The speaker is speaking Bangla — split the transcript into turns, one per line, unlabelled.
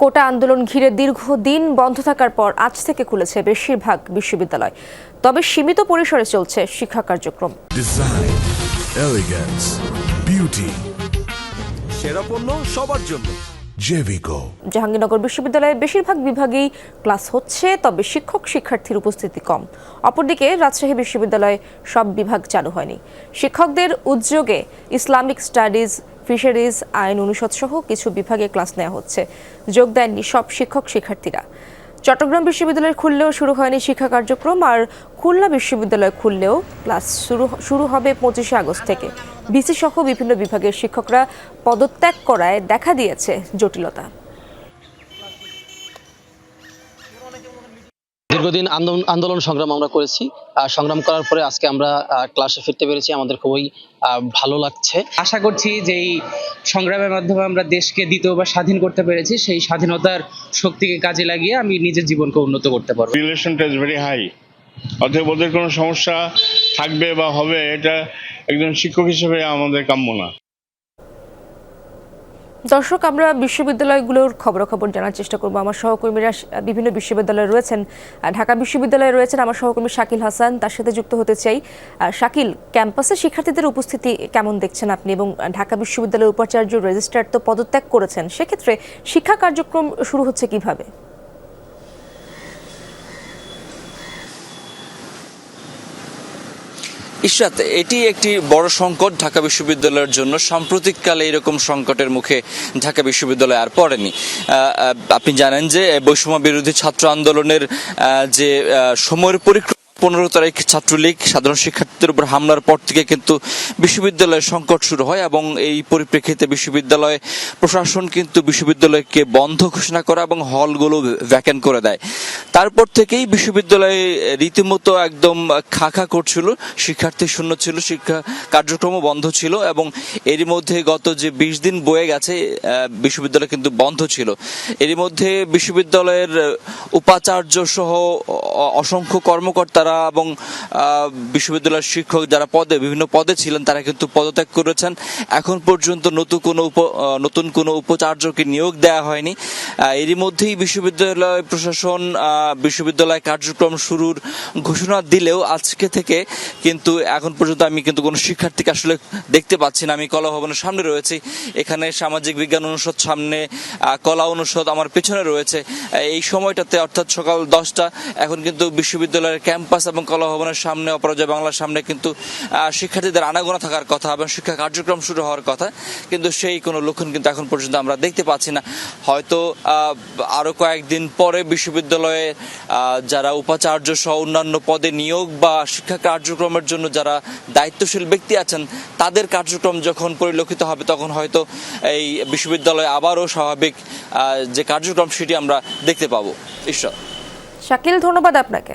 কোটা আন্দোলন ঘিরে দীর্ঘদিন বন্ধ থাকার পর আজ থেকে খুলেছে বেশিরভাগ বিশ্ববিদ্যালয়, তবে সীমিত পরিসরে চলছে শিক্ষা কার্যক্রম।
ডিজাইন, এলিগেন্স, বিউটি,
সেরা পণ্য সবার জন্য।
জেভিকো।
জাহাঙ্গীরনগর বিশ্ববিদ্যালয়ে বেশিরভাগ বিভাগেই ক্লাস হচ্ছে, তবে শিক্ষক শিক্ষার্থীর উপস্থিতি কম। অপরদিকে রাজশাহী বিশ্ববিদ্যালয়ে সব বিভাগ চালু হয়নি। শিক্ষকদের উদ্যোগে ইসলামিক স্টাডিজ, ফিশারিজ, আইন অনুষদ সহ কিছু বিভাগে ক্লাস নেওয়া হচ্ছে। যোগ দেননি সব শিক্ষক শিক্ষার্থীরা। চট্টগ্রাম বিশ্ববিদ্যালয় খুললেও শুরু হয়নি শিক্ষা কার্যক্রম, আর খুলনা বিশ্ববিদ্যালয় খুললেও ক্লাস শুরু হবে 25 আগস্ট থেকে। বিসি সহ বিভিন্ন বিভাগের শিক্ষকরা পদত্যাগ করায় দেখা দিয়েছে জটিলতা।
দীর্ঘদিন আন্দোলন সংগ্রাম আমরা করেছি, সংগ্রাম করার পরে আজকে আমরা ক্লাসে ফিরতে পেরেছি। আমাদের খুবই ভালো লাগছে।
আশা করছি যে এই সংগ্রামের মাধ্যমে আমরা দেশকে দ্বিতীয়বার স্বাধীন করতে পেরেছি, সেই স্বাধীনতার শক্তিকে কাজে লাগিয়ে আমি নিজের জীবনকে উন্নত করতে পারবো।
রিলেশনটা ইজ ভেরি হাই, অতএব ওদের কোনো সমস্যা থাকবে বা হবে এটা একজন শিক্ষক হিসেবে আমাদের কাম্য না।
দর্শক, আমরা বিশ্ববিদ্যালয়গুলোর খবরাখবর জানার চেষ্টা করব। আমার সহকর্মীরা বিভিন্ন বিশ্ববিদ্যালয়ে রয়েছেন। ঢাকা বিশ্ববিদ্যালয়ে রয়েছেন আমার সহকর্মী শাকিল হাসান, তার সাথে যুক্ত হতে চাই। শাকিল, ক্যাম্পাসে শিক্ষার্থীদের উপস্থিতি কেমন দেখছেন আপনি? এবং ঢাকা বিশ্ববিদ্যালয়ের উপাচার্য রেজিস্ট্রার তো পদত্যাগ করেছেন, সেক্ষেত্রে শিক্ষা কার্যক্রম শুরু হচ্ছে কিভাবে?
ইশরাত, এটি একটি বড় সংকট ঢাকা বিশ্ববিদ্যালয়ের জন্য। সাম্প্রতিককালে এরকম সংকটের মুখে ঢাকা বিশ্ববিদ্যালয় আর পড়েনি। আপনি জানেন যে বৈষম্য বিরোধী ছাত্র আন্দোলনের যে সময়ের পরিক্রমা, 15 তারিখ ছাত্রলীগ সাধারণ শিক্ষার্থীদের উপর হামলার পর থেকে কিন্তু বিশ্ববিদ্যালয়ের সংকট শুরু হয়, এবং এই পরিপ্রেক্ষিতে বিশ্ববিদ্যালয় প্রশাসন কিন্তু বিশ্ববিদ্যালয়কে বন্ধ ঘোষণা করে এবং হলগুলো ভ্যাকেন্ট করে দেয়। তারপর থেকেই বিশ্ববিদ্যালয়ে রীতিমতো একদম খাখা করছিল, শিক্ষার্থী শূন্য ছিল, শিক্ষা কার্যক্রমও বন্ধ ছিল, এবং এরই মধ্যে গত যে 20 দিন বয়ে গেছে বিশ্ববিদ্যালয় কিন্তু বন্ধ ছিল। এরই মধ্যে বিশ্ববিদ্যালয়ের উপাচার্য সহ অসংখ্য কর্মকর্তারা এবং বিশ্ববিদ্যালয়ের শিক্ষক যারা বিভিন্ন পদে ছিলেন তারা কিন্তু পদত্যাগ করেছেন। এখন পর্যন্ত নতুন কোনো উপাচার্যকে নিয়োগ দেওয়া হয়নি। এরই মধ্যেই বিশ্ববিদ্যালয় প্রশাসন বিশ্ববিদ্যালয় কার্যক্রম শুরুর ঘোষণা দিলেও আজকে থেকে কিন্তু এখন পর্যন্ত আমি কিন্তু কোনো শিক্ষার্থীকে আসলে দেখতে পাচ্ছি না। আমি কলা ভবনের সামনে রয়েছি, এখানে সামাজিক বিজ্ঞান অনুষদ সামনে, কলা অনুষদ আমার পেছনে রয়েছে। এই সময়টাতে অর্থাৎ সকাল 10টা, এখন কিন্তু বিশ্ববিদ্যালয়ের ক্যাম্পাস এবং কলা ভবনের সামনে, অপরাজয় বাংলার সামনে কিন্তু শিক্ষার্থীদের আনাগোনা থাকার কথা এবং শিক্ষা কার্যক্রম শুরু হওয়ার কথা, কিন্তু সেই কোনো লক্ষণ কিন্তু এখন পর্যন্ত আমরা দেখতে পাচ্ছি না। হয়তো আরো কয়েকদিন পরে বিশ্ববিদ্যালয়ে যারা উপাচার্য সহ অন্যান্য পদে নিয়োগ বা শিক্ষা কার্যক্রমের জন্য যারা দায়িত্বশীল ব্যক্তি আছেন তাদের কার্যক্রম যখন পরিলক্ষিত হবে, তখন হয়তো এই বিশ্ববিদ্যালয়ে আবারও স্বাভাবিক যে কার্যক্রম সেটি আমরা দেখতে পাবো। ঈশ্বর।
শাকিল, ধন্যবাদ আপনাকে।